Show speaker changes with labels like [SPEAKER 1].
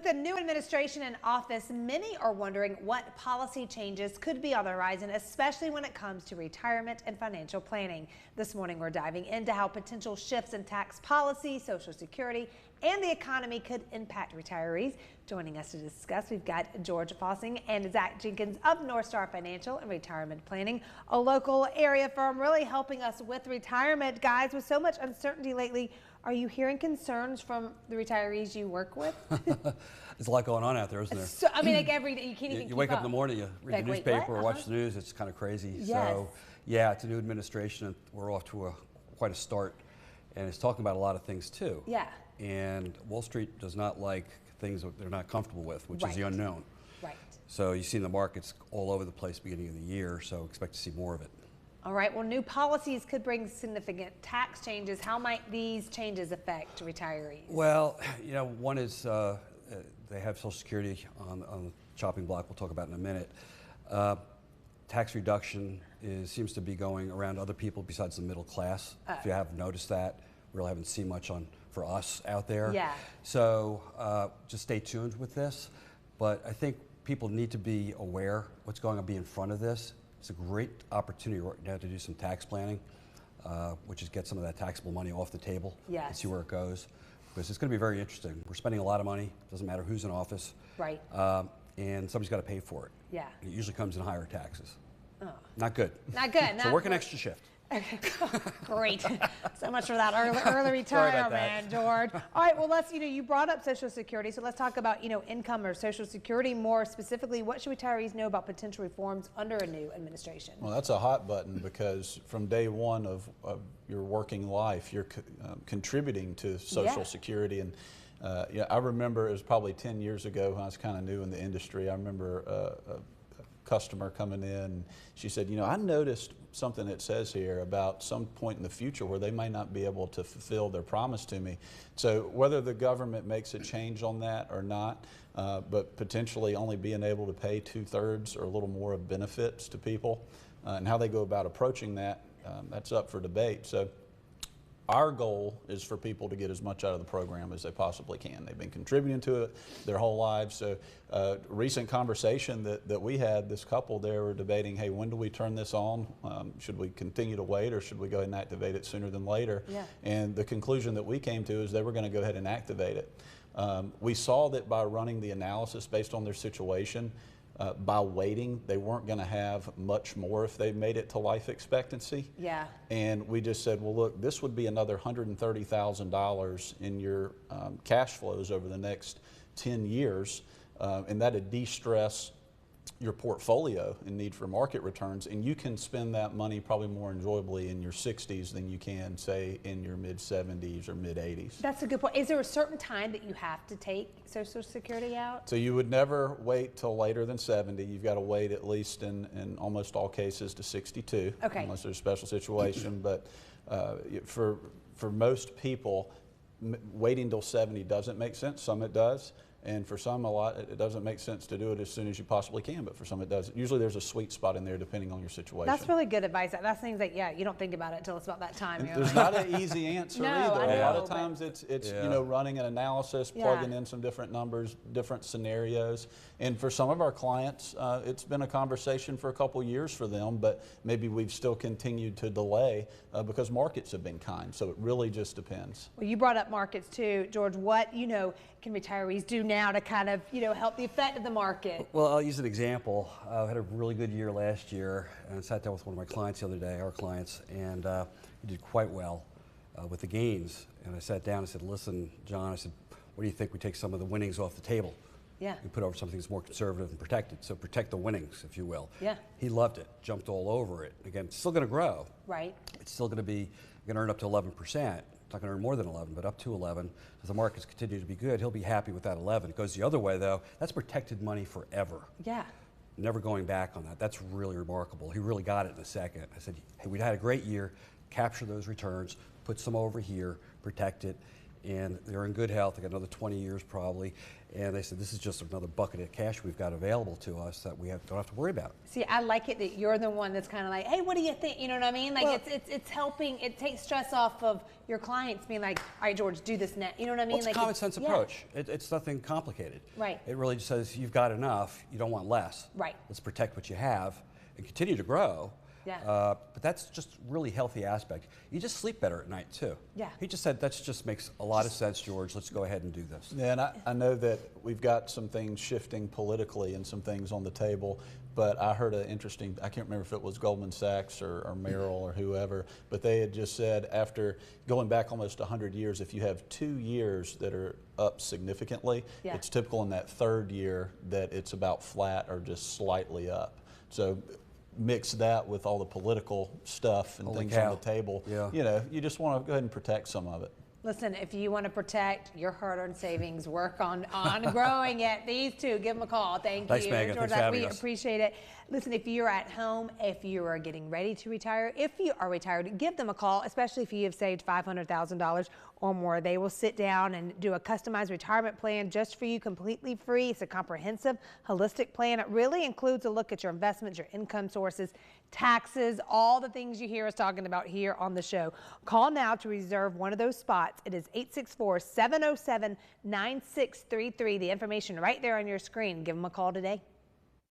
[SPEAKER 1] With a new administration in office, many are wondering what policy changes could be on the horizon, especially when it comes to retirement and financial planning. This morning, we're diving into how potential shifts in tax policy, Social Security, and the economy could impact retirees. Joining us to discuss, we've got George Fossing and Zach Jenkins of Northstar Financial and Retirement Planning, a local area firm really helping us with retirement. Guys, with so much uncertainty lately, are you hearing concerns from the retirees you work with?
[SPEAKER 2] There's a lot going on out there, isn't there?
[SPEAKER 1] So, I mean, like every day, you can't even
[SPEAKER 2] You wake up in the morning, you read
[SPEAKER 1] like,
[SPEAKER 2] the
[SPEAKER 1] wait,
[SPEAKER 2] newspaper
[SPEAKER 1] what?
[SPEAKER 2] or watch the news, it's kind of crazy.
[SPEAKER 1] Yes.
[SPEAKER 2] So, yeah, it's a new administration, and we're off to quite a start. And it's talking about a lot of things, too.
[SPEAKER 1] Yeah.
[SPEAKER 2] And Wall Street does not like things that they're not comfortable with, which is the unknown.
[SPEAKER 1] Right.
[SPEAKER 2] So you see the markets all over the place beginning of the year, so expect to see more of it.
[SPEAKER 1] All right, well, new policies could bring significant tax changes. How might these changes affect retirees?
[SPEAKER 2] Well, you know, one is they have Social Security on the chopping block. We'll talk about in a minute. Tax reduction seems to be going around other people besides the middle class. If you haven't noticed that, we really haven't seen much for us out there.
[SPEAKER 1] Yeah.
[SPEAKER 2] So just stay tuned with this. But I think people need to be aware what's going to be in front of this. It's a great opportunity right now to do some tax planning, which is get some of that taxable money off the table and see where it goes. Because it's going to be very interesting. We're spending a lot of money. Doesn't matter who's in office.
[SPEAKER 1] Right.
[SPEAKER 2] And somebody's got to pay for it.
[SPEAKER 1] Yeah.
[SPEAKER 2] It usually comes in higher taxes.
[SPEAKER 1] Oh.
[SPEAKER 2] Not good.
[SPEAKER 1] Not good.
[SPEAKER 2] So work an extra shift.
[SPEAKER 1] Okay. Great. So much for that early retirement, George. All right, well, you brought up Social Security, so let's talk about, income or Social Security more specifically. What should retirees know about potential reforms under a new administration?
[SPEAKER 3] Well, that's a hot button because from day one of your working life, you're contributing to Social Security. And I remember it was probably 10 years ago when I was kind of new in the industry. I remember a customer coming in, and she said, I noticed something that says here about some point in the future where they might not be able to fulfill their promise to me. So whether the government makes a change on that or not, but potentially only being able to pay 2/3 or a little more of benefits to people, and how they go about approaching that, that's up for debate. So our goal is for people to get as much out of the program as they possibly can. They've been contributing to it their whole lives. So recent conversation that we had, this couple there were debating, hey, when do we turn this on? Should we continue to wait, or should we go ahead and activate it sooner than later? Yeah. And the conclusion that we came to is they were going to go ahead and activate it. We saw that by running the analysis based on their situation, by waiting, they weren't going to have much more if they made it to life expectancy. Yeah. And we just said, well, look, this would be another $130,000 in your cash flows over the next 10 years, and that'd de-stress your portfolio in need for market returns, and you can spend that money probably more enjoyably in your 60s than you can, say, in your mid-70s or mid-80s.
[SPEAKER 1] That's a good point. Is there a certain time that you have to take Social Security out?
[SPEAKER 3] So you would never wait till later than 70. You've got to wait at least in almost all cases to 62, unless there's a special situation. But for most people, waiting till 70 doesn't make sense. Some it does. And for some, it doesn't make sense to do it as soon as you possibly can, but for some it does. Usually there's a sweet spot in there depending on your situation.
[SPEAKER 1] That's really good advice. That's things that, you don't think about it until it's about that time.
[SPEAKER 3] There's not an easy answer either.
[SPEAKER 1] A
[SPEAKER 3] lot of times it's running an analysis, plugging in some different numbers, different scenarios. And for some of our clients, it's been a conversation for a couple years for them, but maybe we've still continued to delay because markets have been kind. So it really just depends.
[SPEAKER 1] Well, you brought up markets too, George. What, can retirees do now to kind of, help the effect of the market?
[SPEAKER 2] Well, I'll use an example. I had a really good year last year, and I sat down with one of my clients the other day, our clients, and he did quite well with the gains. And I sat down and said, listen, John, I said, what do you think we take some of the winnings off the table? Yeah. We put over something that's more conservative and protected. So protect the winnings, if you will. Yeah. He loved it, jumped all over it. Again, it's still going to grow. Right. It's still going to earn up to 11%. It's not going to earn more than 11, but up to 11. As the markets continue to be good, he'll be happy with that 11. It goes the other way, though. That's protected money forever. Yeah. Never going back on that. That's really remarkable. He really got it in a second. I said, hey, we'd had a great year. Capture those returns, put some over here, protect it. and they're in good health. They got another 20 years probably. And they said, this is just another bucket of cash we've got available to us that we don't have to worry about.
[SPEAKER 1] See, I like it that you're the one that's kind of like, hey, what do you think? You know what I mean? Like,
[SPEAKER 2] Well,
[SPEAKER 1] it's helping. It takes stress off of your clients being like, all right, George, do this now. You know what I mean?
[SPEAKER 2] Well, it's
[SPEAKER 1] like,
[SPEAKER 2] a common sense approach. It's nothing complicated.
[SPEAKER 1] Right.
[SPEAKER 2] It really just says you've got enough. You don't want less.
[SPEAKER 1] Right.
[SPEAKER 2] Let's protect what you have and continue to grow.
[SPEAKER 1] Yeah.
[SPEAKER 2] But that's just really healthy aspect. You just sleep better at night too.
[SPEAKER 1] Yeah.
[SPEAKER 2] He just said that just makes a lot of sense, George. Let's go ahead and do this.
[SPEAKER 3] Yeah, and I know that we've got some things shifting politically and some things on the table, but I heard an interesting, I can't remember if it was Goldman Sachs or Merrill or whoever, but they had just said after going back almost 100 years, if you have 2 years that are up significantly,
[SPEAKER 1] Yeah.
[SPEAKER 3] it's typical in that third year that it's about flat or just slightly up. So mix that with all the political stuff and
[SPEAKER 2] Holy
[SPEAKER 3] things
[SPEAKER 2] cow.
[SPEAKER 3] on the table.
[SPEAKER 2] Yeah.
[SPEAKER 3] You know, you just want to go ahead and protect some of it.
[SPEAKER 1] Listen, if you want to protect your hard-earned savings, work on growing it. These two, give them a call. Thank
[SPEAKER 2] Thanks,
[SPEAKER 1] you,
[SPEAKER 2] Megan.
[SPEAKER 1] George.
[SPEAKER 2] Thanks for having
[SPEAKER 1] We
[SPEAKER 2] us.
[SPEAKER 1] appreciate it. Listen, if you're at home, if you are getting ready to retire, if you are retired, give them a call, especially if you have saved $500,000 or more. They will sit down and do a customized retirement plan just for you, completely free. It's a comprehensive, holistic plan. It really includes a look at your investments, your income sources, taxes, all the things you hear us talking about here on the show. Call now to reserve one of those spots. It is 864-707-9633. The information right there on your screen. Give them a call today.